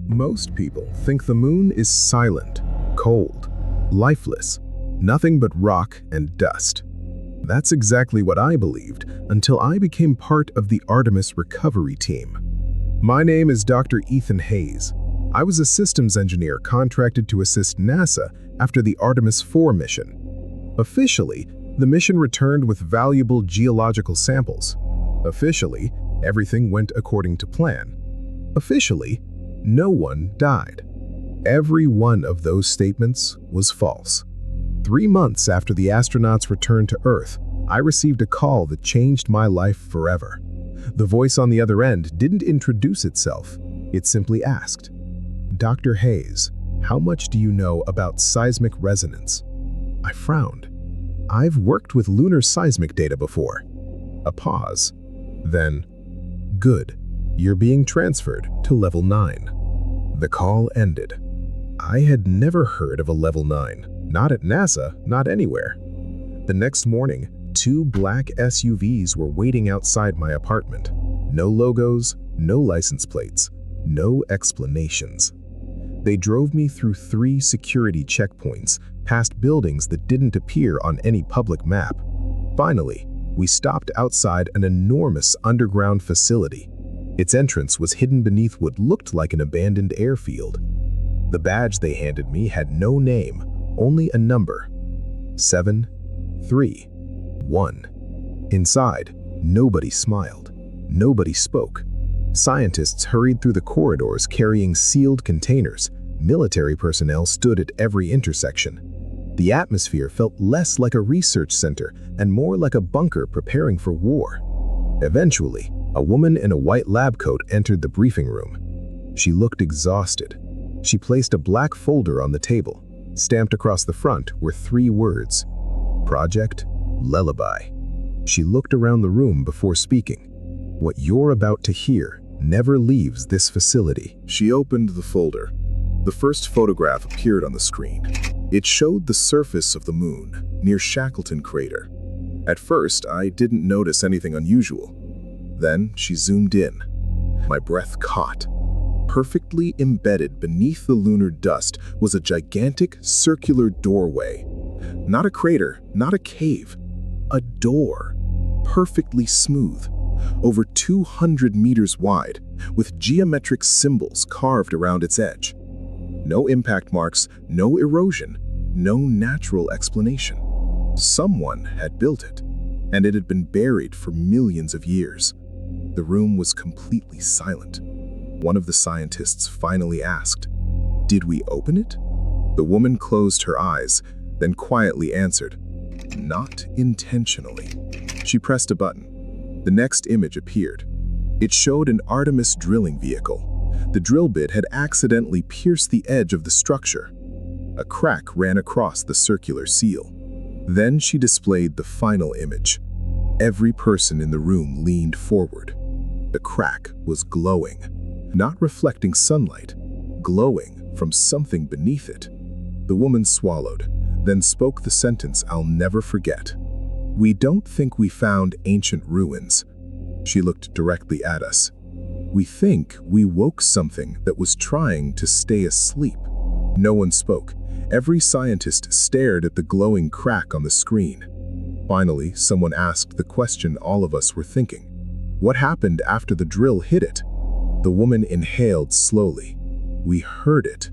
Most people think the moon is silent, cold, lifeless, nothing but rock and dust. That's exactly what I believed until I became part of the Artemis recovery team. My name is Dr. Ethan Hayes. I was a systems engineer contracted to assist NASA after the Artemis 4 mission. Officially, the mission returned with valuable geological samples. Officially, everything went according to plan. Officially, no one died. Every one of those statements was false. 3 months after the astronauts returned to Earth, I received a call that changed my life forever. The voice on the other end didn't introduce itself. It simply asked, "Dr. Hayes, how much do you know about seismic resonance?" I frowned. I've worked with lunar seismic data before. A pause. Then, "Good. You're being transferred to level 9. The call ended. I had never heard of a level 9. Not at NASA, not anywhere. The next morning, 2 black SUVs were waiting outside my apartment. No logos, no license plates, no explanations. They drove me through 3 security checkpoints, past buildings that didn't appear on any public map. Finally, we stopped outside an enormous underground facility. Its entrance was hidden beneath what looked like an abandoned airfield. The badge they handed me had no name, only a number. 731. Inside, nobody smiled. Nobody spoke. Scientists hurried through the corridors carrying sealed containers. Military personnel stood at every intersection. The atmosphere felt less like a research center and more like a bunker preparing for war. Eventually, a woman in a white lab coat entered the briefing room. She looked exhausted. She placed a black folder on the table. Stamped across the front were 3 words: Project Lullaby. She looked around the room before speaking. "What you're about to hear never leaves this facility." She opened the folder. The first photograph appeared on the screen. It showed the surface of the moon, near Shackleton Crater. At first, I didn't notice anything unusual. Then she zoomed in. My breath caught. Perfectly embedded beneath the lunar dust was a gigantic circular doorway. Not a crater, not a cave. A door. Perfectly smooth. Over 200 meters wide, with geometric symbols carved around its edge. No impact marks, no erosion, no natural explanation. Someone had built it, and it had been buried for millions of years. The room was completely silent. One of the scientists finally asked, "Did we open it?" The woman closed her eyes, then quietly answered, "Not intentionally." She pressed a button. The next image appeared. It showed an Artemis drilling vehicle. The drill bit had accidentally pierced the edge of the structure. A crack ran across the circular seal. Then she displayed the final image. Every person in the room leaned forward. The crack was glowing, not reflecting sunlight, glowing from something beneath it. The woman swallowed, then spoke the sentence I'll never forget. "We don't think we found ancient ruins." She looked directly at us. "We think we woke something that was trying to stay asleep." No one spoke. Every scientist stared at the glowing crack on the screen. Finally, someone asked the question all of us were thinking. "What happened after the drill hit it?" The woman inhaled slowly. "We heard it."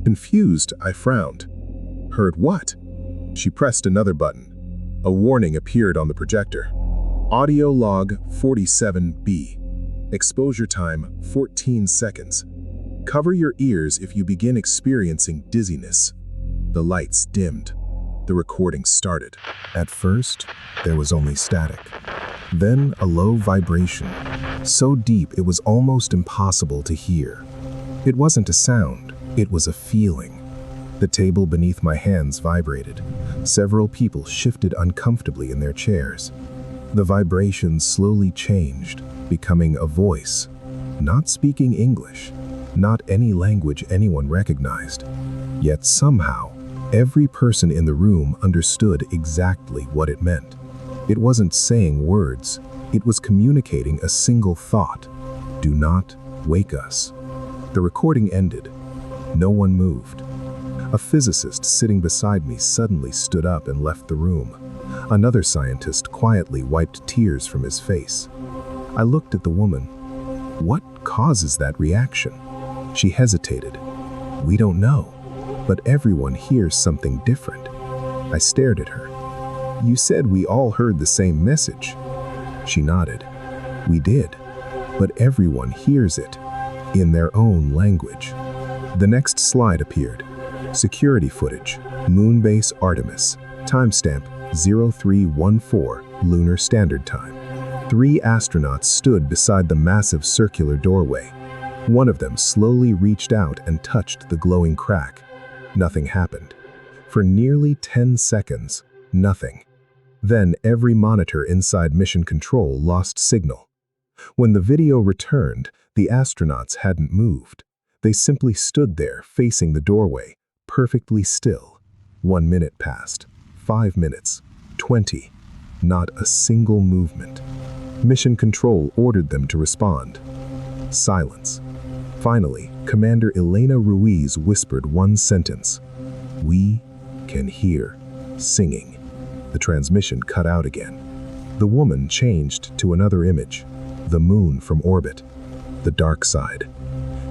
Confused, I frowned. "Heard what?" She pressed another button. A warning appeared on the projector. Audio log 47B. Exposure time 14 seconds. Cover your ears if you begin experiencing dizziness. The lights dimmed. The recording started. At first, there was only static. Then a low vibration, so deep it was almost impossible to hear. It wasn't a sound, it was a feeling. The table beneath my hands vibrated. Several people shifted uncomfortably in their chairs. The vibration slowly changed, becoming a voice. Not speaking English, not any language anyone recognized. Yet somehow, every person in the room understood exactly what it meant. It wasn't saying words, it was communicating a single thought. "Do not wake us." The recording ended. No one moved. A physicist sitting beside me suddenly stood up and left the room. Another scientist quietly wiped tears from his face. I looked at the woman. What causes that reaction? She hesitated. We don't know, but everyone hears something different. I stared at her. You said we all heard the same message. She nodded. We did, but everyone hears it in their own language. The next slide appeared. Security footage, Moonbase Artemis, timestamp 0314 Lunar Standard Time. 3 astronauts stood beside the massive circular doorway. One of them slowly reached out and touched the glowing crack. Nothing happened. For nearly 10 seconds, nothing. Then every monitor inside Mission Control lost signal. When the video returned, the astronauts hadn't moved. They simply stood there facing the doorway, perfectly still. 1 minute passed, 5 minutes, 20. Not a single movement. Mission Control ordered them to respond. Silence. Finally, Commander Elena Ruiz whispered one sentence. We can hear singing. The transmission cut out again. The woman changed to another image. The moon from orbit. The dark side.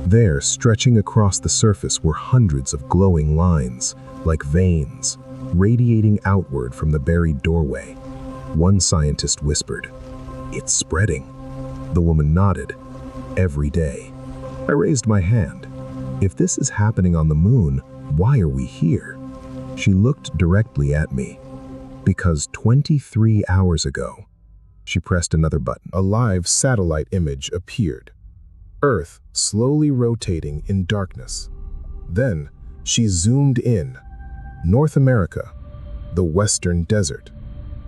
There, stretching across the surface, were hundreds of glowing lines, like veins, radiating outward from the buried doorway. One scientist whispered, "It's spreading." The woman nodded. Every day. I raised my hand. If this is happening on the moon, why are we here? She looked directly at me. Because 23 hours ago, she pressed another button. A live satellite image appeared. Earth slowly rotating in darkness. Then she zoomed in. North America, the western desert.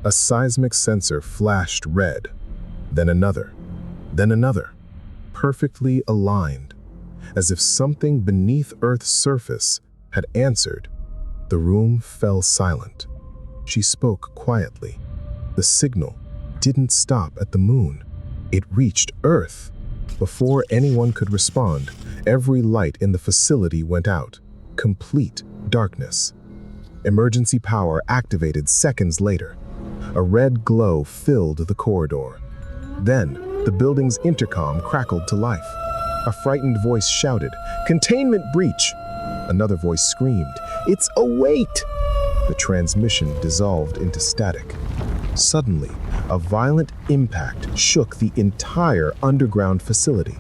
A seismic sensor flashed red. Then another. Then another. Perfectly aligned. As if something beneath Earth's surface had answered. The room fell silent. She spoke quietly. The signal didn't stop at the moon. It reached Earth. Before anyone could respond, every light in the facility went out. Complete darkness. Emergency power activated seconds later. A red glow filled the corridor. Then, the building's intercom crackled to life. A frightened voice shouted, "Containment breach!" Another voice screamed, "It's a wait!" The transmission dissolved into static. Suddenly, a violent impact shook the entire underground facility.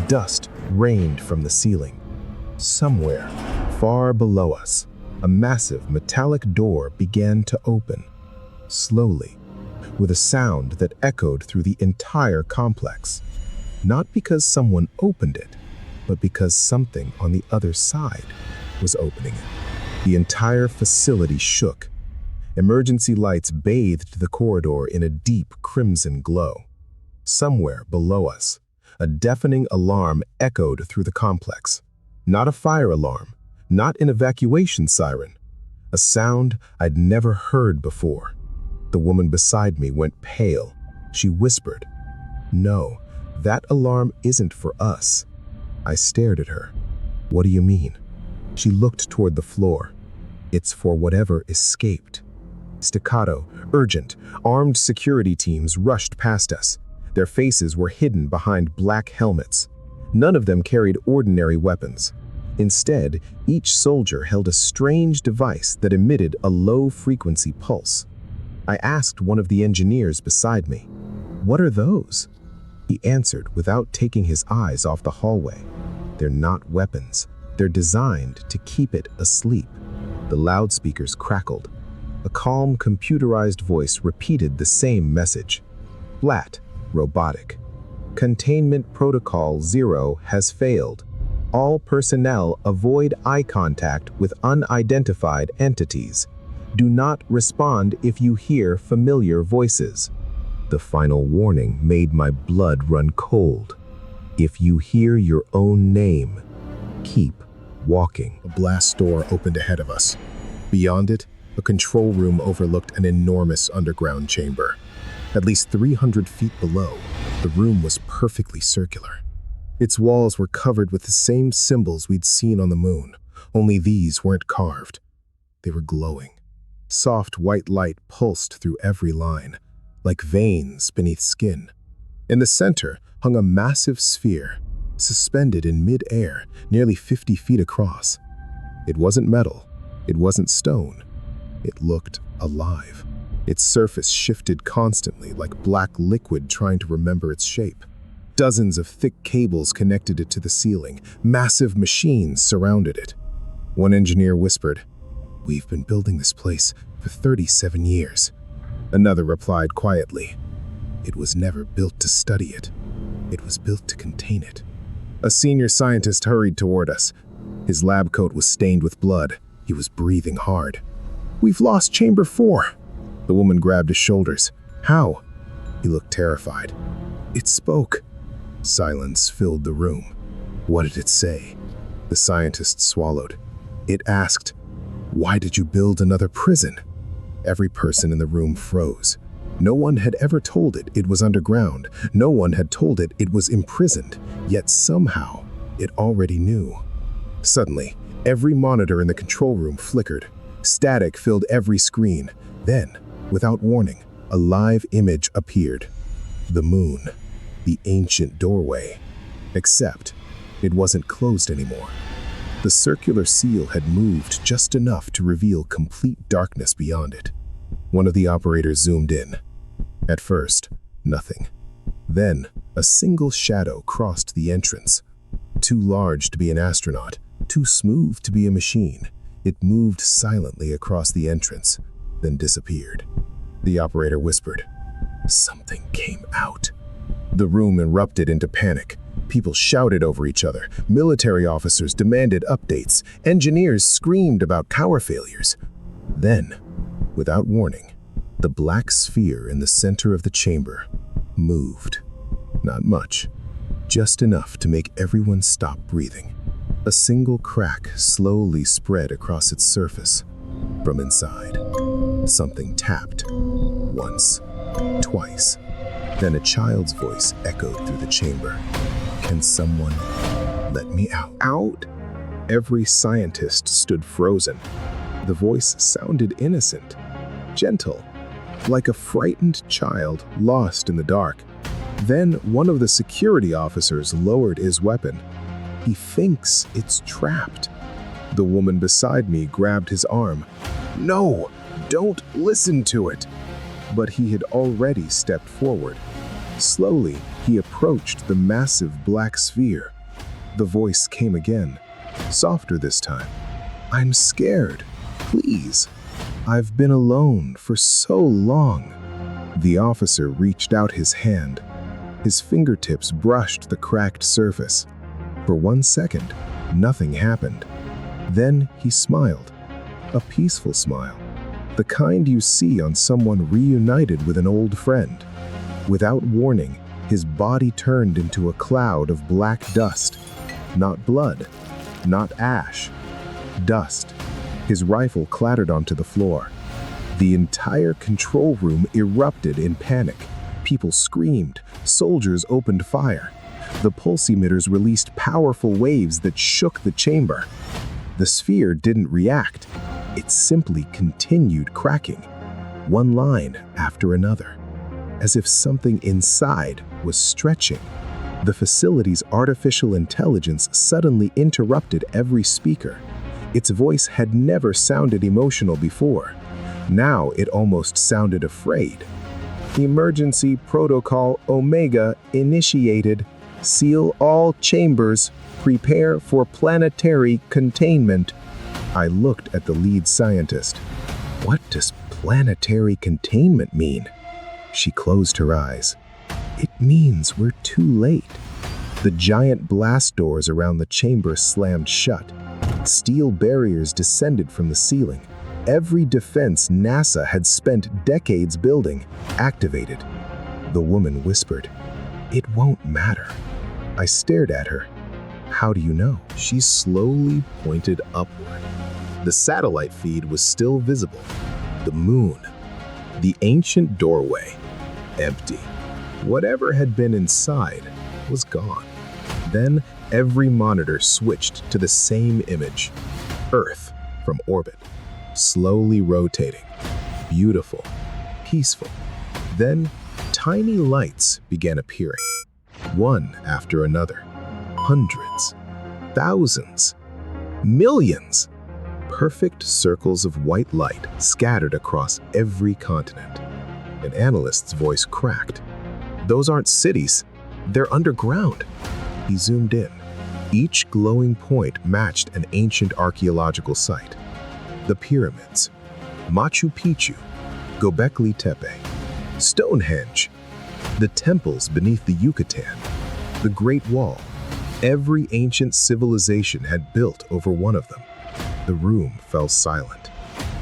Dust rained from the ceiling. Somewhere, far below us, a massive metallic door began to open. Slowly, with a sound that echoed through the entire complex. Not because someone opened it, but because something on the other side was opening it. The entire facility shook. Emergency lights bathed the corridor in a deep crimson glow. Somewhere below us, a deafening alarm echoed through the complex. Not a fire alarm, not an evacuation siren. A sound I'd never heard before. The woman beside me went pale. She whispered, "No, that alarm isn't for us." I stared at her. "What do you mean?" She looked toward the floor. "It's for whatever escaped." Staccato, urgent, armed security teams rushed past us. Their faces were hidden behind black helmets. None of them carried ordinary weapons. Instead, each soldier held a strange device that emitted a low-frequency pulse. I asked one of the engineers beside me, "What are those?" He answered without taking his eyes off the hallway. "They're not weapons. They're designed to keep it asleep." The loudspeakers crackled. A calm, computerized voice repeated the same message. Flat, robotic. "Containment Protocol 0 has failed. All personnel avoid eye contact with unidentified entities. Do not respond if you hear familiar voices." The final warning made my blood run cold. If you hear your own name, keep walking. A blast door opened ahead of us. Beyond it, a control room overlooked an enormous underground chamber. At least 300 feet below, the room was perfectly circular. Its walls were covered with the same symbols we'd seen on the moon, only these weren't carved. They were glowing. Soft white light pulsed through every line, like veins beneath skin. In the center hung a massive sphere, suspended in mid-air, nearly 50 feet across. It wasn't metal, it wasn't stone. It looked alive. Its surface shifted constantly, like black liquid trying to remember its shape. Dozens of thick cables connected it to the ceiling. Massive machines surrounded it. One engineer whispered, "We've been building this place for 37 years. Another replied quietly, "It was never built to study it. It was built to contain it." A senior scientist hurried toward us. His lab coat was stained with blood. He was breathing hard. "We've lost Chamber 4. The woman grabbed his shoulders. "How?" He looked terrified. "It spoke." Silence filled the room. What did it say? The scientist swallowed. It asked, "Why did you build another prison?" Every person in the room froze. No one had ever told it it was underground. No one had told it it was imprisoned. Yet somehow, it already knew. Suddenly, every monitor in the control room flickered. Static filled every screen. Then, without warning, a live image appeared. The moon. The ancient doorway. Except, it wasn't closed anymore. The circular seal had moved just enough to reveal complete darkness beyond it. One of the operators zoomed in. At first, nothing. Then, a single shadow crossed the entrance. Too large to be an astronaut, too smooth to be a machine. It moved silently across the entrance, then disappeared. The operator whispered, "Something came out." The room erupted into panic. People shouted over each other. Military officers demanded updates. Engineers screamed about power failures. Then, without warning, the black sphere in the center of the chamber moved. Not much, just enough to make everyone stop breathing. A single crack slowly spread across its surface. From inside, something tapped. Once, twice. Then a child's voice echoed through the chamber. "Can someone let me out?" Out? Every scientist stood frozen. The voice sounded innocent, gentle, like a frightened child lost in the dark. Then one of the security officers lowered his weapon. "He thinks it's trapped." The woman beside me grabbed his arm. "No, don't listen to it." But he had already stepped forward. Slowly, he approached the massive black sphere. The voice came again, softer this time. "I'm scared. Please. I've been alone for so long." The officer reached out his hand. His fingertips brushed the cracked surface. For 1 second, nothing happened. Then he smiled. A peaceful smile. The kind you see on someone reunited with an old friend. Without warning, his body turned into a cloud of black dust. Not blood, not ash. Dust. His rifle clattered onto the floor. The entire control room erupted in panic. People screamed. Soldiers opened fire. The pulse emitters released powerful waves that shook the chamber. The sphere didn't react. It simply continued cracking, one line after another, as if something inside was stretching. The facility's artificial intelligence suddenly interrupted every speaker. Its voice had never sounded emotional before. Now it almost sounded afraid. "Emergency Protocol Omega initiated. Seal all chambers. Prepare for planetary containment." I looked at the lead scientist. "What does planetary containment mean?" She closed her eyes. "It means we're too late." The giant blast doors around the chamber slammed shut. Steel barriers descended from the ceiling. Every defense NASA had spent decades building, activated. The woman whispered, "It won't matter." I stared at her. "How do you know?" She slowly pointed upward. The satellite feed was still visible. The moon. The ancient doorway. Empty. Whatever had been inside was gone. Then every monitor switched to the same image. Earth from orbit, slowly rotating. Beautiful, peaceful. Then tiny lights began appearing, one after another. Hundreds, thousands, millions. Perfect circles of white light scattered across every continent. An analyst's voice cracked. Those aren't cities, they're underground. He zoomed in. Each glowing point matched an ancient archaeological site. The pyramids, Machu Picchu, Göbekli Tepe, Stonehenge, the temples beneath the Yucatan, the Great Wall. Every ancient civilization had built over one of them. The room fell silent.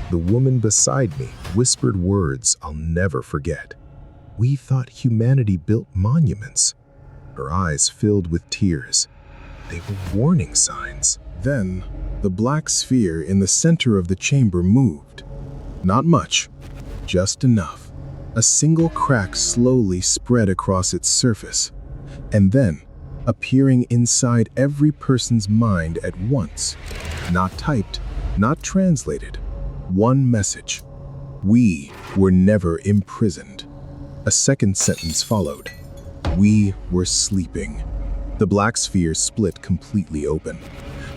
The woman beside me whispered words I'll never forget. We thought humanity built monuments. Her eyes filled with tears. They were warning signs. Then, the black sphere in the center of the chamber moved. Not much, just enough. A single crack slowly spread across its surface, and then, appearing inside every person's mind at once. Not typed, not translated. One message. We were never imprisoned. A second sentence followed. We were sleeping. The black sphere split completely open.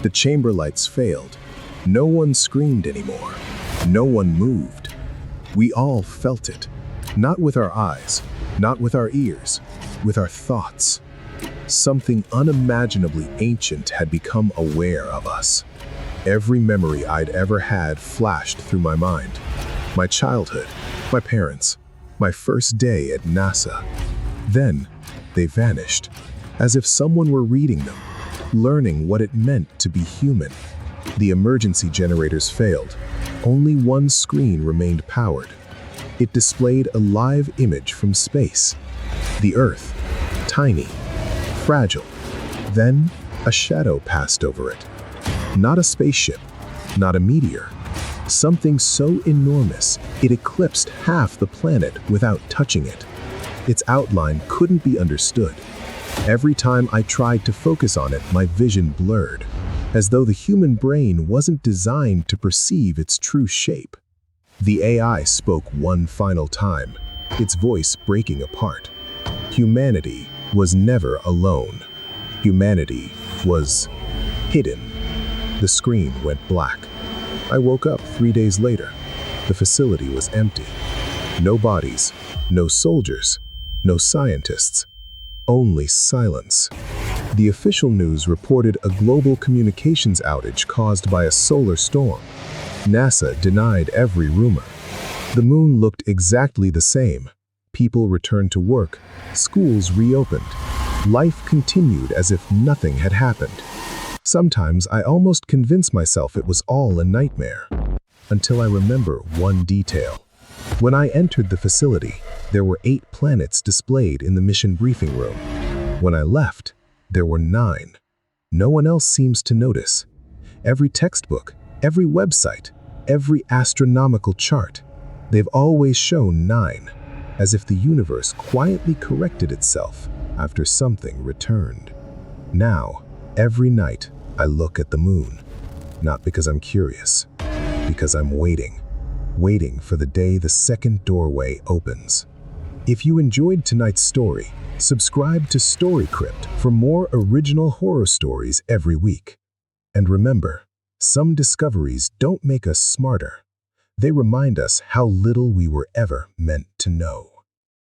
The chamber lights failed. No one screamed anymore. No one moved. We all felt it. Not with our eyes, not with our ears, with our thoughts. Something unimaginably ancient had become aware of us. Every memory I'd ever had flashed through my mind. My childhood, my parents, my first day at NASA. Then, they vanished, as if someone were reading them, learning what it meant to be human. The emergency generators failed. Only one screen remained powered. It displayed a live image from space. The Earth, tiny, fragile. Then, a shadow passed over it. Not a spaceship, not a meteor. Something so enormous, it eclipsed half the planet without touching it. Its outline couldn't be understood. Every time I tried to focus on it, my vision blurred, as though the human brain wasn't designed to perceive its true shape. The AI spoke one final time, its voice breaking apart. Humanity was never alone. Humanity was hidden. The screen went black. I woke up 3 days later. The facility was empty. No bodies, no soldiers, no scientists. Only silence. The official news reported a global communications outage caused by a solar storm. NASA denied every rumor. The moon looked exactly the same. People returned to work. Schools reopened. Life continued as if nothing had happened. Sometimes I almost convince myself it was all a nightmare. Until I remember one detail. When I entered the facility, there were 8 planets displayed in the mission briefing room. When I left, there were 9. No one else seems to notice. Every textbook, every website, every astronomical chart, they've always shown 9, as if the universe quietly corrected itself after something returned. Now, every night, I look at the moon, not because I'm curious, because I'm waiting for the day the second doorway opens. If you enjoyed tonight's story, subscribe to StoryCrypt for more original horror stories every week. And remember, some discoveries don't make us smarter. They remind us how little we were ever meant to know.